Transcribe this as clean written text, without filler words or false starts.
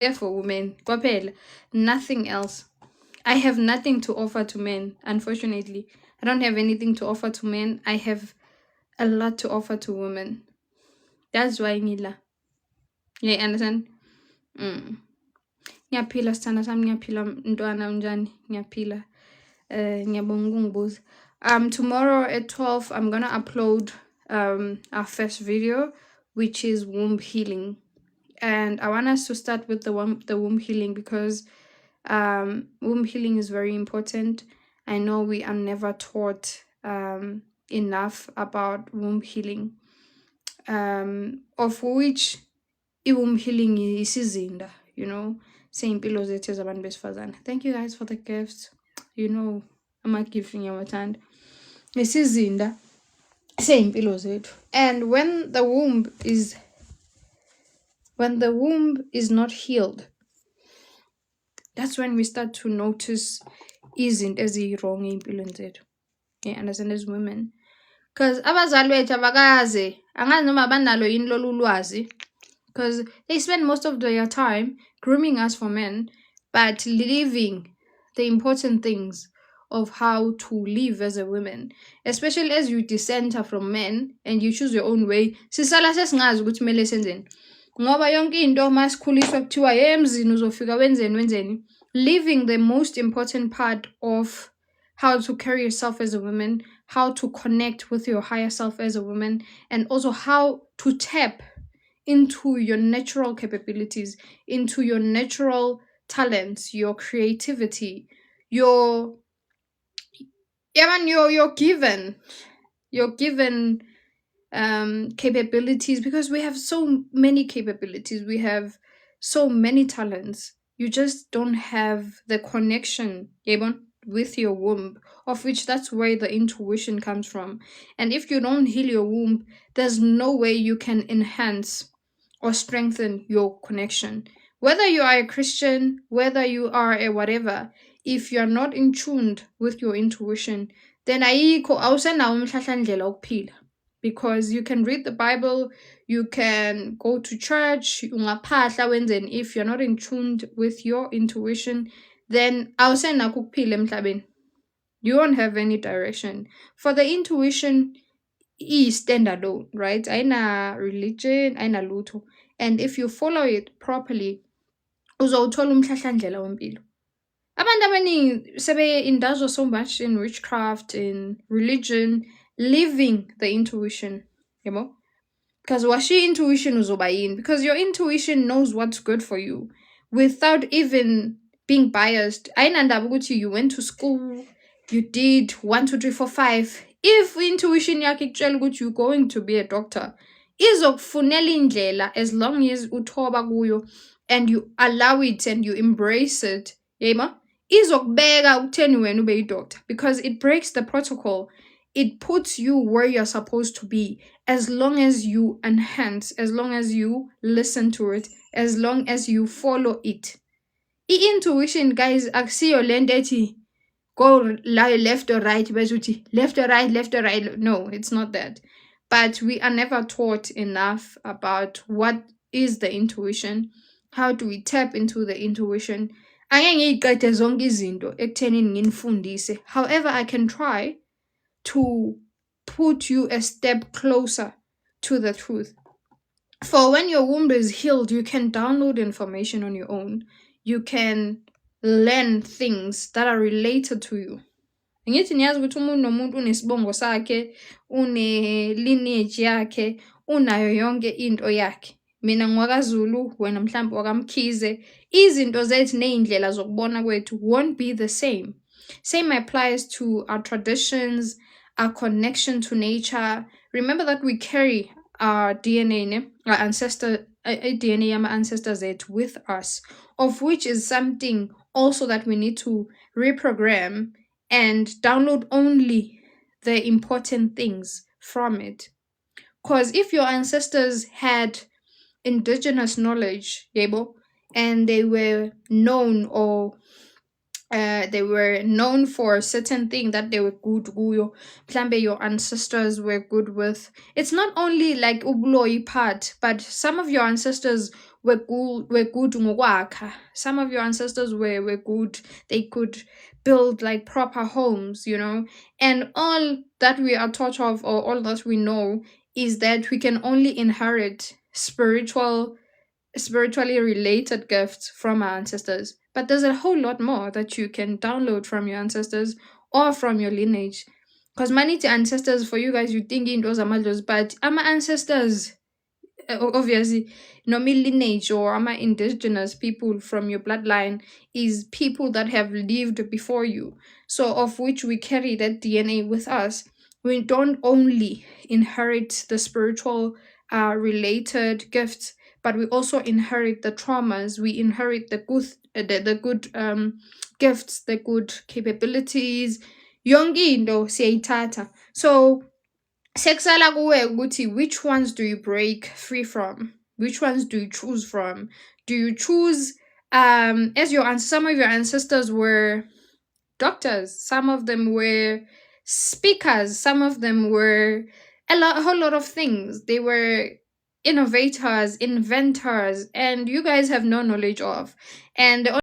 there for women. Kwaphela, nothing else. I have nothing to offer to men, unfortunately. I don't have anything to offer to men. I have a lot to offer to women. That's why ngila. You understand? Mm. Ngiyaphila sithanda sami, ngiyaphila mntwana unjani? Ngiyaphila. Ngiyabonga ukungibuza. Tomorrow at 12 I'm gonna upload our first video, which is womb healing. And I want us to start with the womb healing because womb healing is very important. I know we are never taught enough about womb healing, of which womb healing is isizinda, you know, sey'mpilo zethu ezabantu besifazane. Thank you guys for the gifts. You know, ama-gift ngiyawathanda. Isizinda sey'mpilo zethu. And when the womb is not healed, that's when we start to notice izinto eziyi-wrong ey'mpilweni zethu. You understand, as women? Because abazali bethu abakaze, angazi noma banalo yini lolu lwazi, because they spend most of their time grooming us for men, but leaving the important things of how to live as a woman, especially as you dissent from men and you choose your own way. Sisala sesingazi ukuthi kumele senzeni. Ngoba yonke into masikhuliswa kuthiwa emzini uzofika wenzeni. Leaving the most important part of how to carry yourself as a woman, how to connect with your higher self as a woman, and also how to tap into your natural capabilities, into your natural talents, your creativity, your given capabilities, because we have so many capabilities, we have so many talents. You just don't have the connection with your womb, of which that's where the intuition comes from. And if you don't heal your womb, there's no way you can enhance or strengthen your connection. Whether you are a Christian, whether you are a whatever, if you're not in tune with your intuition, then awusenawo umhlahlandlela wokuphila. Because you can read the Bible, you can go to church, ungaphahla wenzeni, if you're not in tune with your intuition, then awusenakho ukuphila emhlabeni. You won't have any direction. For the intuition is standalone, right? Ayina religion, ayina lutho. And if you follow it properly, uzowuthola umhlahlandlela wempilo. Abantu abaningi sebe-indulge so much in witchcraft, in religion, leaving the intuition, because washi intuition uzoba yini, because your intuition knows what's good for you without even being biased. Ayinandaba ukuthi you went to school, you did 1 2 3 4 5. If intuition yakho ikutshela ukuthi you're going to be a doctor, izokufunela indlela, as long as uthoba kuyo and you allow it and you embrace it, izokubeka ukutheni wena ube yi-doctor, because it breaks the protocol. It puts you where you're supposed to be, as long as you enhance, as long as you listen to it, as long as you follow it. I-intuition, guys, akusiyo lento ethi go left or right, left or right. No, it's not that. But we are never taught enough about what is the intuition, how do we tap into the intuition. Angeke ngiyiqede zonke izinto ekuthenini nginifundise. However, I can try to put you a step closer to the truth. For when your womb is healed, you can download information on your own. You can learn things that are related to you. Ngithi niyazi ukuthi umuntu nomuntu unesibongo sakhe, une-lineage yakhe, unayo yonke into yakhe. Mina ngwakaZulu, wena mhlawumbe wakamkhize. Izinto zethu ney'ndlela zokubona kwethu won't be the same. Same applies to our traditions, our connection to nature. Remember that we carry our DNA, our ancestor, DNA yama ancestors with us, of which is something also that we need to reprogram and download only the important things from it. Because if your ancestors had indigenous knowledge, and they were known, or they were known for a certain thing that they were good kuyo, mhlambe your ancestors were good with, it's not only like ubuloyi part, but some of your ancestors were good ngokwakha. Some of your ancestors were good. They could build like proper homes, you know. And all that we are taught of, or all that we know, is that we can only inherit spiritually related gifts from our ancestors. But there's a whole lot more that you can download from your ancestors or from your lineage. Because many ancestors, for you guys, you think in those are but our ancestors, obviously, me lineage or ama indigenous people from your bloodline is people that have lived before you. So, of which we carry that DNA with us. We don't only inherit the spiritual related gifts, but we also inherit the traumas. We inherit the good gifts, the good capabilities. Yonke into siyayithatha. So sekusala kuwe ukuthi which ones do you break free from? Which ones do you choose from? Do you choose as some of your ancestors were doctors, some of them were speakers, some of them were a whole lot of things. They were innovators, inventors, and you guys have no knowledge of. And the